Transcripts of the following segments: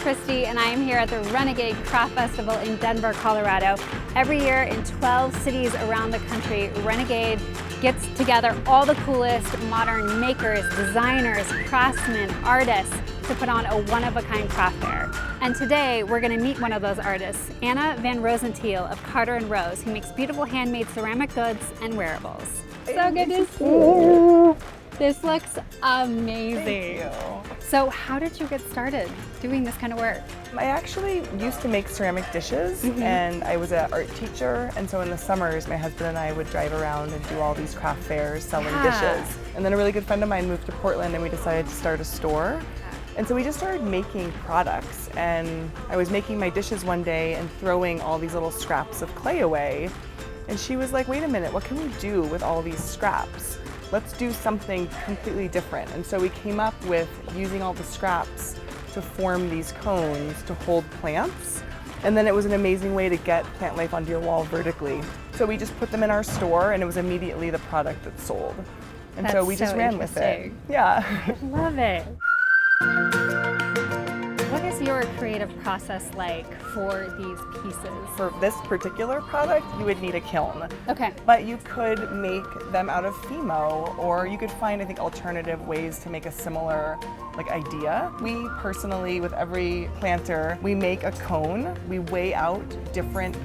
Christy, and I am here at the Renegade Craft Festival in Denver, Colorado. Every year in 12 cities around the country, Renegade gets together all the coolest modern makers, designers, craftsmen, artists to put on a one-of-a-kind craft fair. And today we're going to meet one of those artists, Anna VonRosenstiel of Carter & Rose, who makes beautiful handmade ceramic goods and wearables. So good to see you. This looks amazing. Thank you. So how did you get started doing this kind of work? I actually used to make ceramic dishes, and I was an art teacher, and so in the summers my husband and I would drive around and do all these craft fairs selling dishes. And then a really good friend of mine moved to Portland and we decided to start a store. And so we just started making products, and I was making my dishes one day and throwing all these little scraps of clay away. And she was like, wait a minute, what can we do with all these scraps? Let's do something completely different. And so we came up with using all the scraps to form these cones to hold plants. And then it was an amazing way to get plant life onto your wall vertically. So we just put them in our store and it was immediately the product that sold. And so we just ran with it. Yeah. I love it. What is your creative process like for these pieces? For this particular product, you would need a kiln. Okay. But you could make them out of Fimo, or you could find, I think, alternative ways to make a similar idea. We personally, with every planter, we make a cone. We weigh out different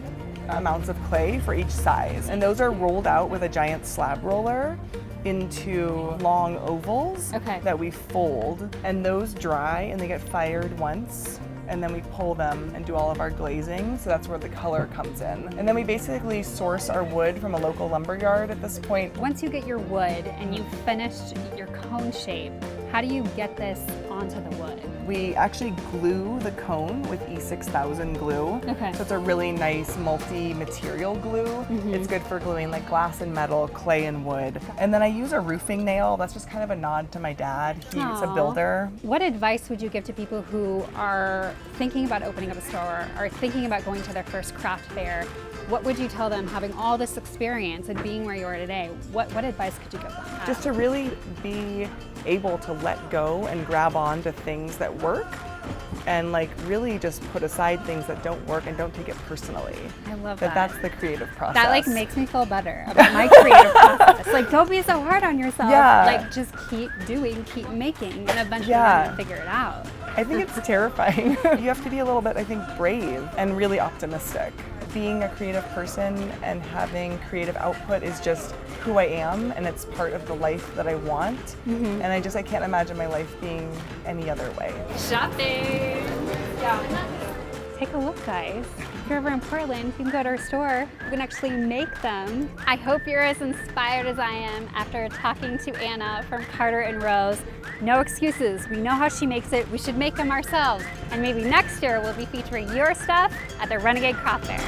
amounts of clay for each size. And those are rolled out with a giant slab roller into long ovals that we fold, and those dry and they get fired once, and then we pull them and do all of our glazing, so that's where the color comes in. And then we basically source our wood from a local lumber yard at this point. Once you get your wood and you've finished your cone shape, how do you get this onto the wood? We actually glue the cone with E6000 glue. Okay. So it's a really nice multi-material glue. It's good for gluing like glass and metal, clay and wood. And then I use a roofing nail. That's just kind of a nod to my dad. He's a builder. What advice would you give to people who are thinking about opening up a store or thinking about going to their first craft fair? What would you tell them, having all this experience and being where you are today? What advice could you give them? Just to really be able to let go and grab on to things that work, and really just put aside things that don't work and don't take it personally. I love that. That's the creative process. That makes me feel better about my creative process. Don't be so hard on yourself. Yeah. Just keep doing, keep making, and eventually you're gonna figure it out. I think it's terrifying. You have to be a little bit, I think, brave and really optimistic. Being a creative person and having creative output is just who I am, and it's part of the life that I want. And I can't imagine my life being any other way. Shopping! Yeah. Take a look, guys. If you're ever in Portland, you can go to our store. You can actually make them. I hope you're as inspired as I am after talking to Anna from Carter & Rose. No excuses. We know how she makes it. We should make them ourselves. And maybe next year we'll be featuring your stuff at the Renegade Craft Fair.